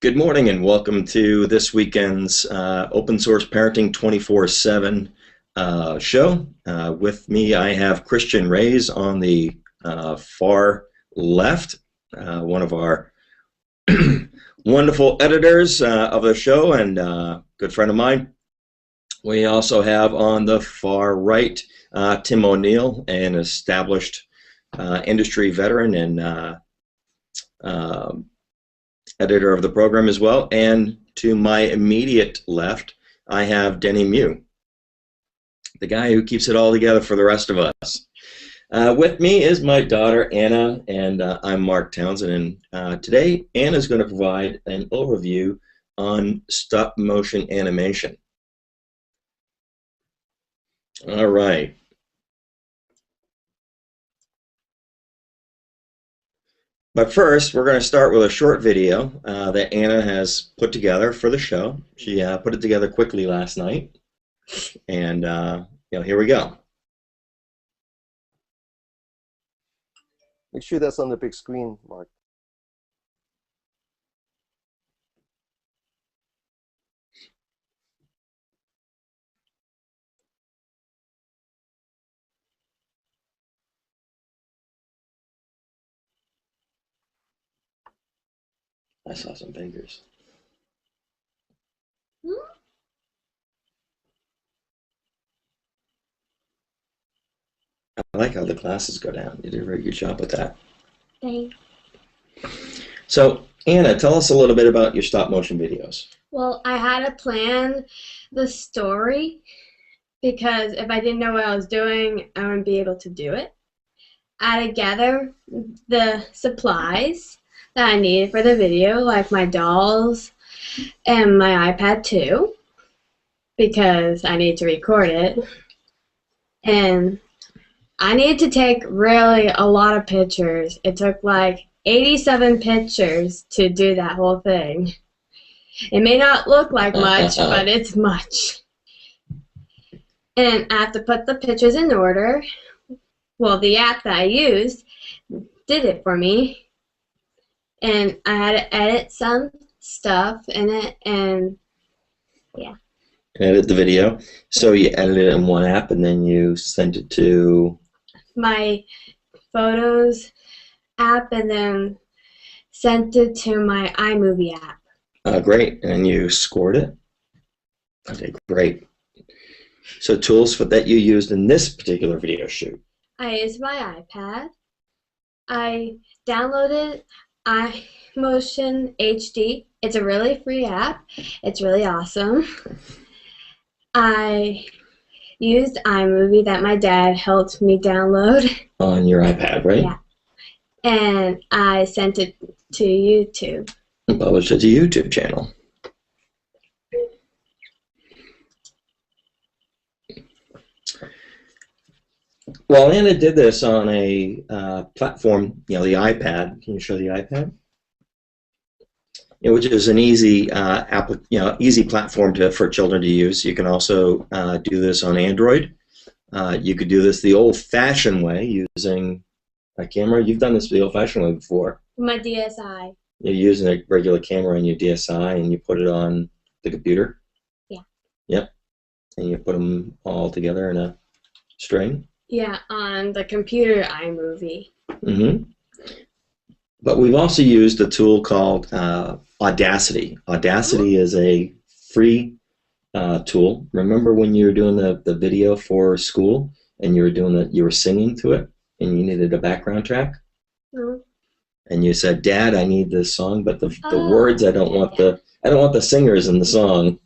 Good morning and welcome to this weekend's Open Source Parenting 24/7 show. With me I have Christian Reyes on the far left, one of our wonderful editors of the show and good friend of mine. We also have on the far right Tim O'Neill, an established industry veteran and editor of the program as well, and to my immediate left I have Denny Miu, the guy who keeps it all together for the rest of us. With me is my daughter Anna, and I'm Mark Townsend, and today Anna's going to provide an overview on stop motion animation. All right. But first, we're going to start with a short video that Anna has put together for the show. She put it together quickly last night, and here we go. Make sure that's on the big screen, Mark. I saw some fingers. I like how the glasses go down. You did a very good job with that. Thanks. So, Anna, tell us a little bit about your stop motion videos. Well, I had to plan the story because if I didn't know what I was doing, I wouldn't be able to do it. I had to gather the supplies that I needed for the video, like my dolls and my iPad too, because I need to record it. And I needed to take really a lot of pictures. It took like 87 pictures to do that whole thing. It may not look like much, but it's much. And I have to put the pictures in order. Well, the app that I used did it for me. And I had to edit some stuff in it, and yeah. Edit the video. So you edited it in one app, and then you sent it to my Photos app, and then sent it to my iMovie app. Great, and you scored it. Okay, great. So tools that you used in this particular video shoot. I used my iPad. I downloaded iMotion HD. It's a really free app. It's really awesome. I used iMovie that my dad helped me download. On your iPad, right? Yeah. And I sent it to YouTube. And published it to YouTube channel. Well, Anna did this on a platform, the iPad. Can you show the iPad? Which is an easy easy platform for children to use. You can also do this on Android. You could do this the old-fashioned way using a camera. You've done this the old-fashioned way before. My DSi. You're using a regular camera on your DSi, and you put it on the computer. Yeah. Yep. And you put them all together in a string. Yeah, on the computer iMovie. Mm-hmm. But we've also used a tool called Audacity. Audacity is a free tool. Remember when you were doing the video for school and you were singing to it and you needed a background track? Mm-hmm. And you said, "Dad, I need this song, but the words I don't want the singers in the song."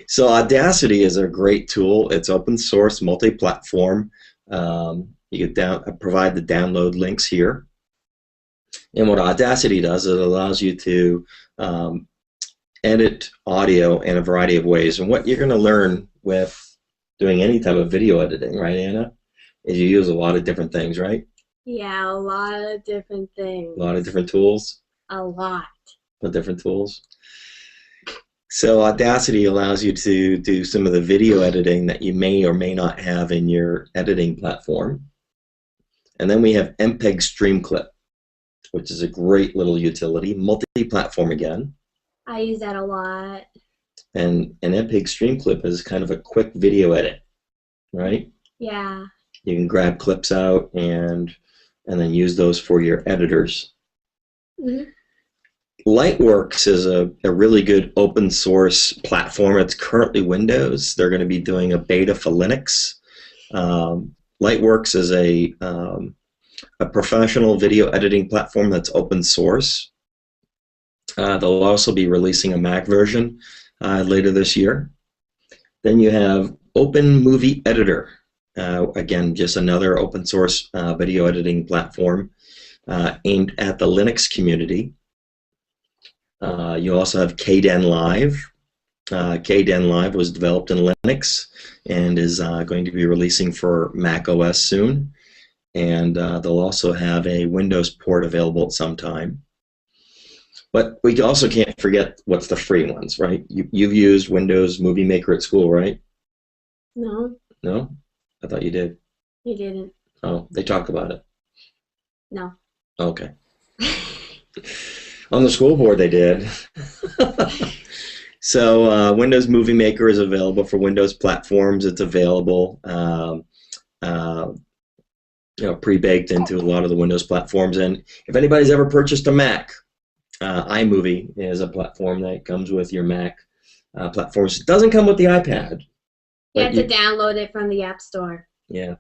So Audacity is a great tool. It's open source, multi-platform. You can provide the download links here. And what Audacity does, it allows you to edit audio in a variety of ways. And what you're going to learn with doing any type of video editing, right, Anna, is you use a lot of different things, right? Yeah, a lot of different things. A lot of different tools? A lot. Of different tools. So Audacity allows you to do some of the video editing that you may or may not have in your editing platform. And then we have MPEG Stream Clip. which is a great little utility. Multi-platform again. I use that a lot. And an MPEG Stream Clip is kind of a quick video edit, right? Yeah. You can grab clips out and then use those for your editors. Mm-hmm. Lightworks is a really good open source platform. It's currently Windows. They're going to be doing a beta for Linux. Lightworks is a professional video editing platform that's open source. They'll also be releasing a Mac version later this year. Then you have Open Movie Editor. Again, just another open source video editing platform aimed at the Linux community. You also have KDen Live. KDen Live was developed in Linux and is going to be releasing for Mac OS soon. And they'll also have a Windows port available at some time. But we also can't forget what's the free ones, right? You've used Windows Movie Maker at school, right? No. No? I thought you did. You didn't. Oh, they talk about it. No. Okay. On the school board, they did. So Windows Movie Maker is available for Windows platforms. It's available, pre-baked into a lot of the Windows platforms. And if anybody's ever purchased a Mac, iMovie is a platform that comes with your Mac platforms. It doesn't come with the iPad. You have to download it from the App Store. Yeah,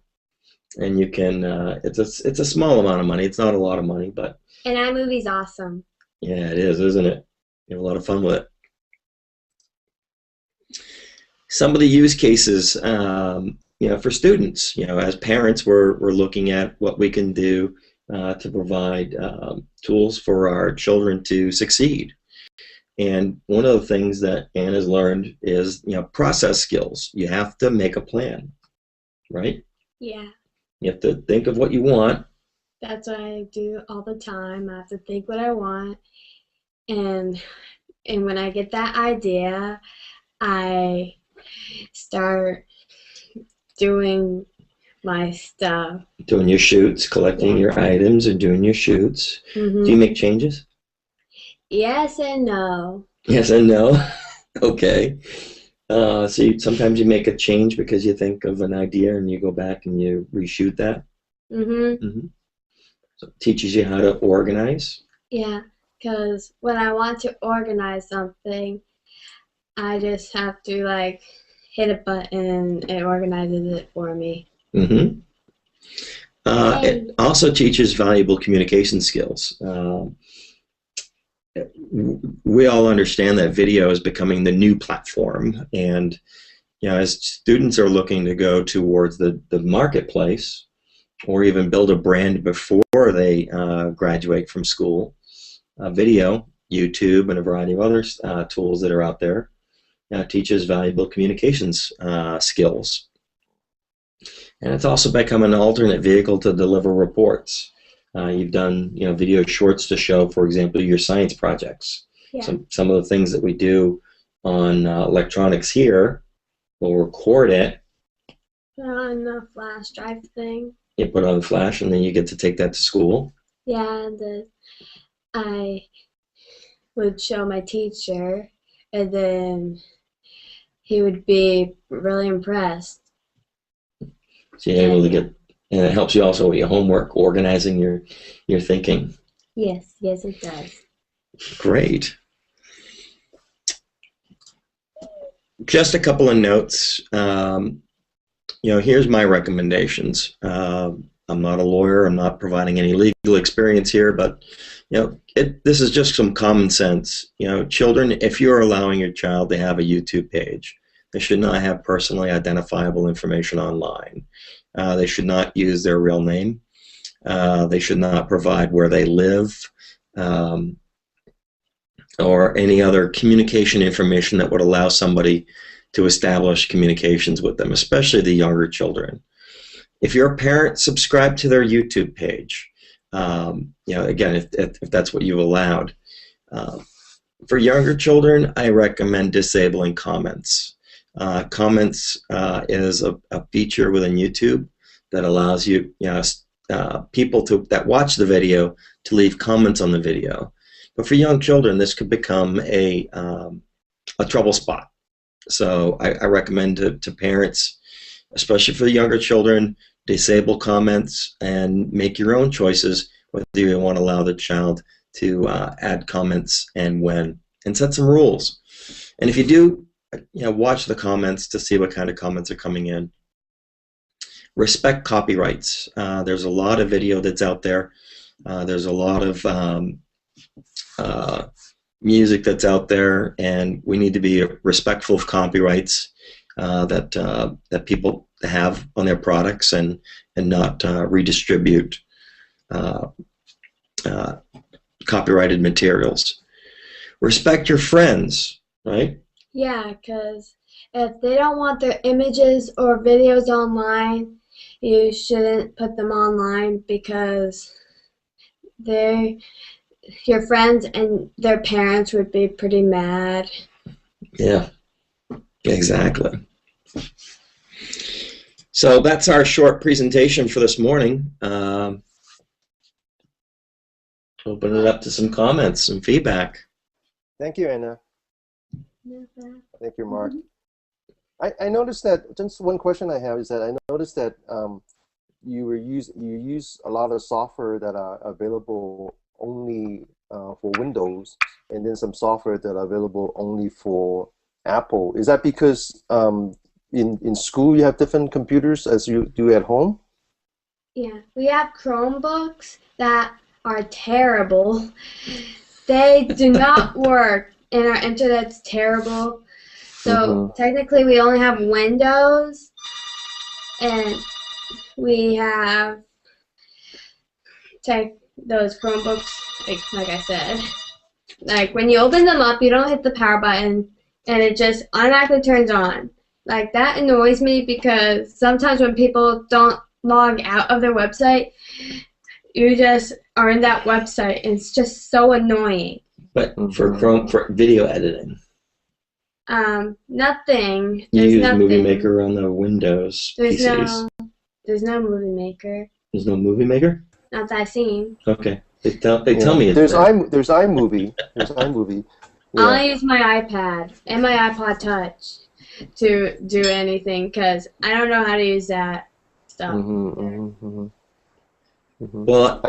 and you can. It's a small amount of money. It's not a lot of money, but. And iMovie's awesome. Yeah, it is, isn't it? You have a lot of fun with it. Some of the use cases, for students, as parents, we're looking at what we can do to provide tools for our children to succeed. And one of the things that Anne has learned is, process skills. You have to make a plan, right? Yeah. You have to think of what you want. That's what I do all the time. I have to think what I want. And when I get that idea, I start doing my stuff. Doing your shoots, collecting your items and doing your shoots. Mm-hmm. Do you make changes? Yes and no. Yes and no? Okay. So sometimes you make a change because you think of an idea and you go back and you reshoot that? Mm-hmm. Mm-hmm. So it teaches you how to organize? Yeah, because when I want to organize something, I just have to hit a button and it organizes it for me. Mm-hmm. It also teaches valuable communication skills. We all understand that video is becoming the new platform, and as students are looking to go towards the marketplace or even build a brand before they graduate from school, video, YouTube, and a variety of other tools that are out there teaches valuable communications skills. And it's also become an alternate vehicle to deliver reports. You've done video shorts to show, for example, your science projects. Yeah. Some of the things that we do on electronics here, we'll record it. Put on the flash drive thing. You put it on the flash, and then you get to take that to school. Yeah, and then I would show my teacher, and then he would be really impressed. So you're able to get, and it helps you also with your homework, organizing your thinking. Yes, it does. Great. Just a couple of notes. Here's my recommendations. I'm not a lawyer. I'm not providing any legal experience here, but this is just some common sense. Children, if you're allowing your child to have a YouTube page, they should not have personally identifiable information online. They should not use their real name. They should not provide where they live or any other communication information that would allow somebody to establish communications with them, especially the younger children. If you're a parent, subscribe to their YouTube page. Again, if that's what you've allowed. For younger children, I recommend disabling comments. Comments is a feature within YouTube that allows you, people that watch the video to leave comments on the video. But for young children, this could become a trouble spot. So I recommend to parents, especially for the younger children, disable comments and make your own choices whether you want to allow the child to add comments and when, and set some rules. And if you do, watch the comments to see what kind of comments are coming in. Respect copyrights. There's a lot of video that's out there. There's a lot of music that's out there, and we need to be respectful of copyrights that people have on their products, and not redistribute copyrighted materials. Respect your friends, right? Yeah, because if they don't want their images or videos online, you shouldn't put them online, because they're your friends and their parents would be pretty mad. Yeah, exactly. So that's our short presentation for this morning. Open it up to some comments, some feedback. Thank you, Anna. Thank you, Mark. I noticed that, just one question I have is that I noticed that you use a lot of software that are available only for Windows, and then some software that are available only for Apple. Is that because in school you have different computers as you do at home? Yeah, we have Chromebooks that are terrible. They do not work, and our internet's terrible. So technically we only have Windows, and we have those Chromebooks, like I said. Like when you open them up, you don't hit the power button, and it just automatically turns on. Like that annoys me, because sometimes when people don't log out of their website, you just are in that website, and it's just so annoying. But for Chrome, for video editing, nothing. You There's use nothing. Movie Maker on the Windows PCs. There's no Movie Maker. There's no Movie Maker? Not that I've seen. Okay. They tell me it's there's there. there's iMovie. There's iMovie. I only use my iPad and my iPod Touch to do anything, because I don't know how to use that stuff. Well, I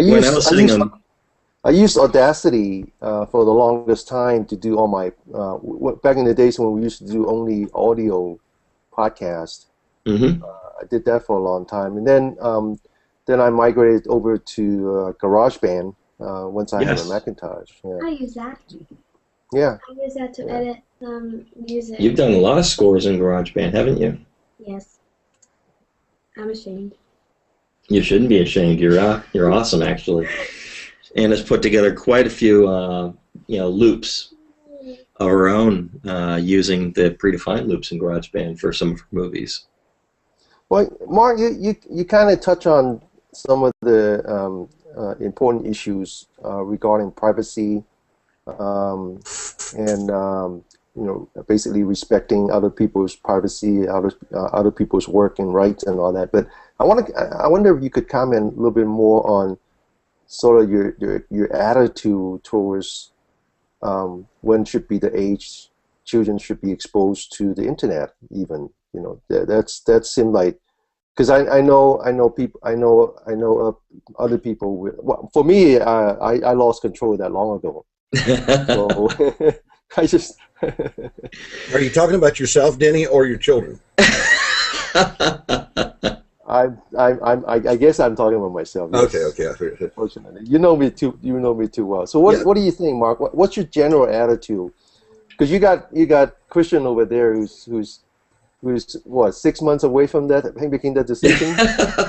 used Audacity for the longest time to do all my back in the days when we used to do only audio podcast. I did that for a long time, and then I migrated over to GarageBand once I had a Macintosh. Yeah. I use that. Yeah. I use that to edit music. You've done a lot of scores in GarageBand, haven't you? Yes. I'm ashamed. You shouldn't be ashamed. You're awesome, actually. Anna's put together quite a few loops of her own using the predefined loops in GarageBand for some of her movies. Well, Mark, you kind of touch on some of the important issues regarding privacy and basically respecting other people's privacy, other people's work and rights and all that. But I wonder if you could comment a little bit more on sort of your attitude towards when should be the age children should be exposed to the internet. Even that seemed like, because I know other people. Well, for me, I lost control of that long ago. So I just. Are you talking about yourself, Denny, or your children? I guess I'm talking about myself. Yes. Okay, I figured it. Fortunately, you know me too well. So what do you think, Mark? What's your general attitude? Because you got Christian over there who's what, 6 months away from that, making that decision,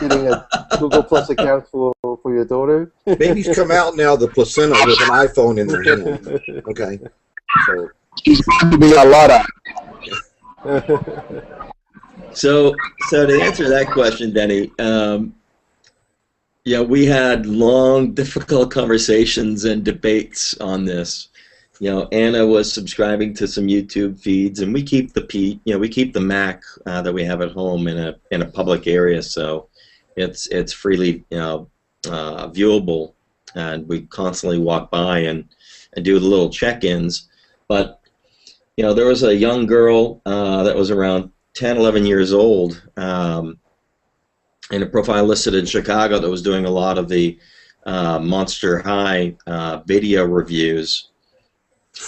getting a Google Plus account for your daughter. Babies come out now, the placenta with an iPhone in their hand. Okay, so she's going to be a lot of. So to answer that question, Denny, we had long, difficult conversations and debates on this. Anna was subscribing to some YouTube feeds, and we keep the Mac that we have at home in a public area, so it's freely viewable, and we constantly walk by and do the little check-ins. But there was a young girl that was around 10, 11 years old, and a profile listed in Chicago that was doing a lot of the Monster High video reviews.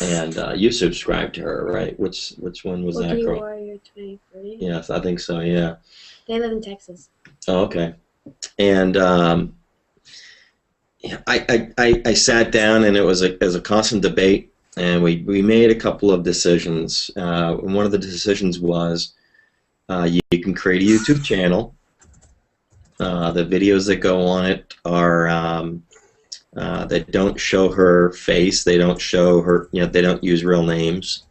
And you subscribed to her, right? Which one was that girl? Warrior 23. Yes, I think so. Yeah. They live in Texas. Oh, okay. And I sat down, and it was a constant debate, and we made a couple of decisions. And one of the decisions was you can create a YouTube channel. The videos that go on it are they don't show her face. They don't show her. They don't use real names,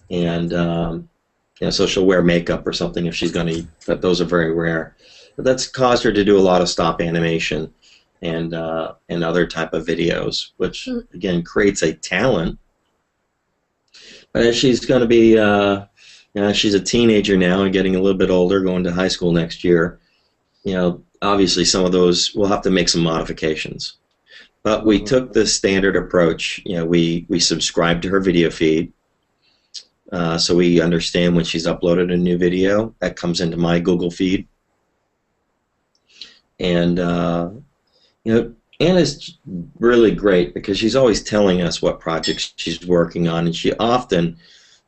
and so she'll wear makeup or something if she's going to. But those are very rare. But that's caused her to do a lot of stop animation and other type of videos, which again creates a talent. But as she's going to be, she's a teenager now and getting a little bit older, going to high school next year. Obviously some of those we'll have to make some modifications. But we took the standard approach. We subscribe to her video feed, so we understand when she's uploaded a new video that comes into my Google feed. And Anna's really great because she's always telling us what projects she's working on, and she often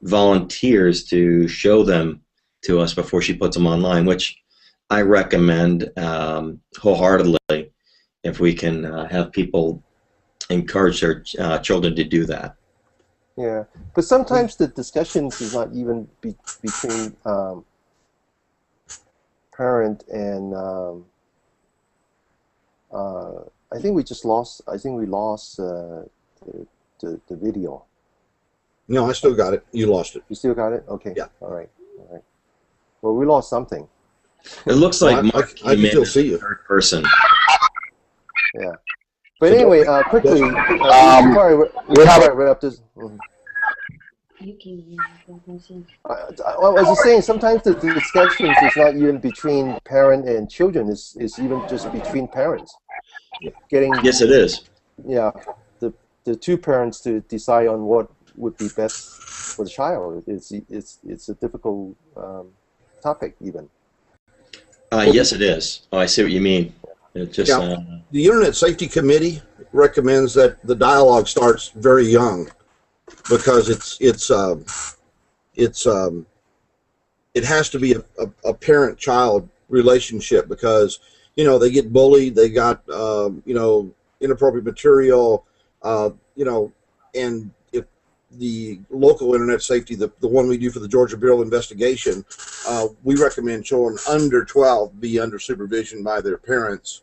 volunteers to show them to us before she puts them online, which I recommend wholeheartedly if we can have people encourage their children to do that. Yeah, but sometimes the discussions is not even between parent and I think we lost the video. No, I still got it. You lost it. You still got it? Okay. Yeah. All right. Well, we lost something. It looks like Mark I can still see you. Third person. Yeah. But anyway, quickly, before I wrap up this. I was just saying, sometimes the discussions is not even between parent and children. It's even just between parents. Yes, it is. Yeah, the two parents to decide on what would be best for the child. It's a difficult topic even. Yes, it is. Oh, I see what you mean. It just the Internet Safety Committee recommends that the dialogue starts very young because it has to be a parent-child relationship because they get bullied, they got inappropriate material, and if the local internet safety, the one we do for the Georgia Bureau investigation, we recommend children under 12 be under supervision by their parents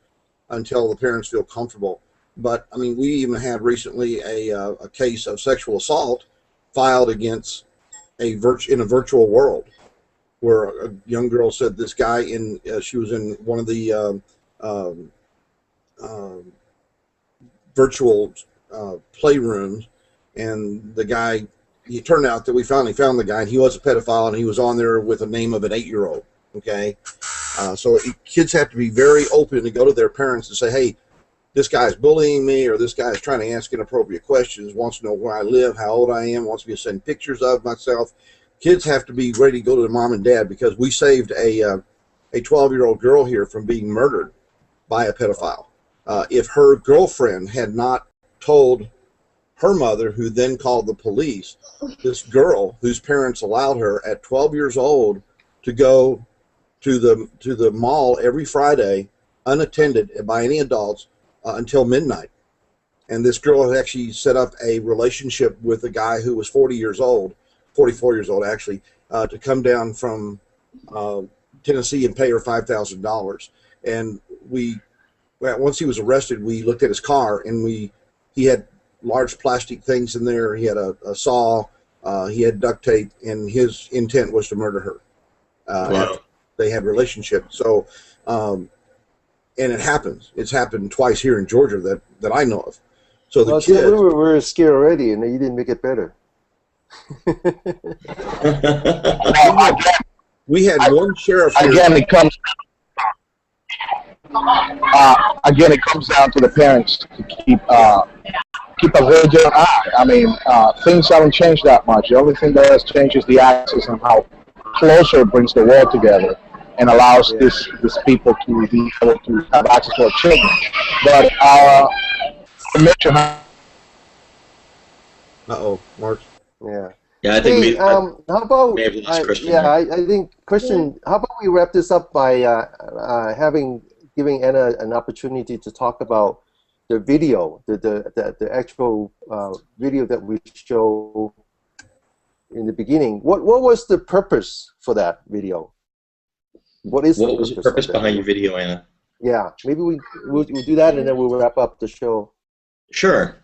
until the parents feel comfortable. But I mean, we even had recently a case of sexual assault filed against in a virtual world, where a young girl said this guy she was in one of the virtual playrooms, and the guy, it turned out that we finally found the guy, and he was a pedophile, and he was on there with the name of an 8-year-old. Okay, so kids have to be very open to go to their parents and say, hey, this guy's bullying me, or this guy's trying to ask inappropriate questions, wants to know where I live, how old I am, wants me to send pictures of myself. Kids have to be ready to go to their mom and dad, because we saved a 12-year-old girl here from being murdered by a pedophile. If her girlfriend had not told her mother, who then called the police, this girl, whose parents allowed her at 12 years old to go to the mall every Friday unattended by any adults until midnight. And this girl had actually set up a relationship with a guy who was 44 years old actually, to come down from Tennessee and pay her $5,000. And once he was arrested, we looked at his car, and he had large plastic things in there. He had a saw, he had duct tape, and his intent was to murder her. Wow. They had relationships. So, and it happens. It's happened twice here in Georgia that I know of. So the kids, we were scared already, and you didn't make it better. We had one sheriff. Again, it comes. again, it comes down to the parents to keep a vigilant eye. I mean, things haven't changed that much. The only thing that has changed is the access and how closer it brings the world together and allows this people to be able to have access to our children. But mention. Uh-oh, Mark. Yeah. Yeah, I think Hey, how about? we may have lost Christian Yeah, there. I think Christian. How about we wrap this up by giving Anna an opportunity to talk about the video, the actual video that we show in the beginning. What was the purpose for that video? What is What was the purpose behind your video, Anna? Yeah, maybe we'll do that and then we'll wrap up the show. Sure.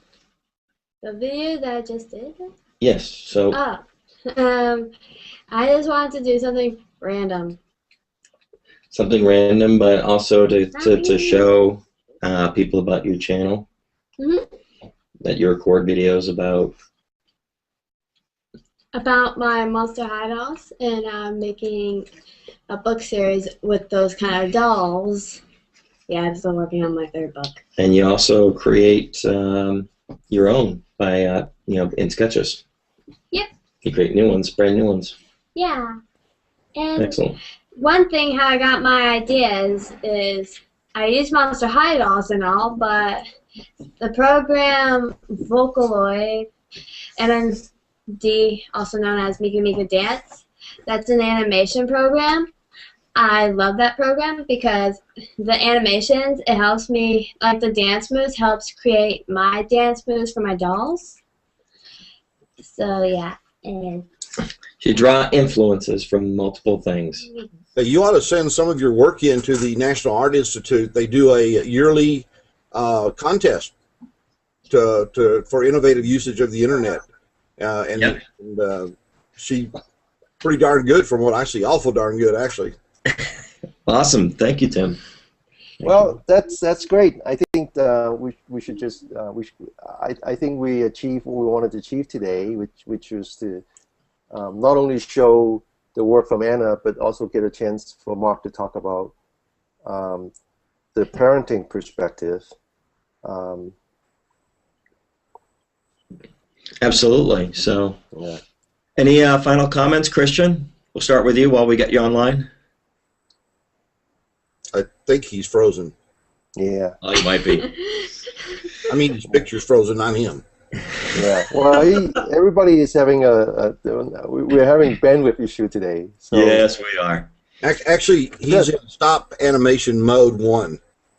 The video that I just did? Yes. So. I just wanted to do something random. Something random, but also to show people about your channel that you record videos about. About my Monster High dolls, and I'm making a book series with those kind of dolls. Yeah, I'm still working on my third book. And you also create your own by in sketches. Yep. You create new ones, brand new ones. Yeah. And Excellent. one thing how I got my ideas is I use Monster High dolls and all, but the program Vocaloid, MMD, also known as Mika Mika Dance, that's an animation program. I love that program because the animations, it helps me, like the dance moves, helps create my dance moves for my dolls. So yeah, and You draw influences from multiple things. Now, you ought to send some of your work in to the National Art Institute. They do a yearly contest for innovative usage of the internet, and she pretty darn good from what I see. Awful darn good, actually. Awesome. Thank you, Tim. Well, that's great. I think we should just I think we achieved what we wanted to achieve today, which was to not only show the work from Anna, but also get a chance for Mark to talk about the parenting perspective. Absolutely. So, Yeah. any final comments, Christian? We'll start with you while we get you online. I think he's frozen. Yeah. Oh, you might be. I mean, his picture's frozen, not him. Yeah. Well, everybody is having we're having bandwidth issue today. So. Yes, we are. Actually, he's in stop animation mode 1.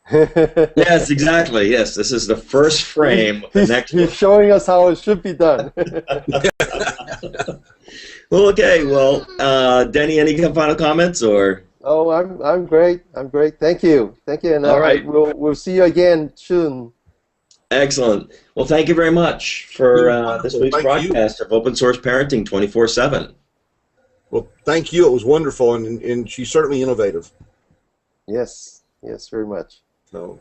Yes, exactly. Yes, this is the first frame of the next one. He's showing us how it should be done. Well, okay. Well, Denny, any final comments or? Oh, I'm great. I'm great. Thank you. Thank you. And All right. We'll see you again soon. Excellent. Well, thank you very much for this week's Thank broadcast of Open Source Parenting 24/7. Well, thank you. It was wonderful, and she's certainly innovative. Yes. Yes, very much. So.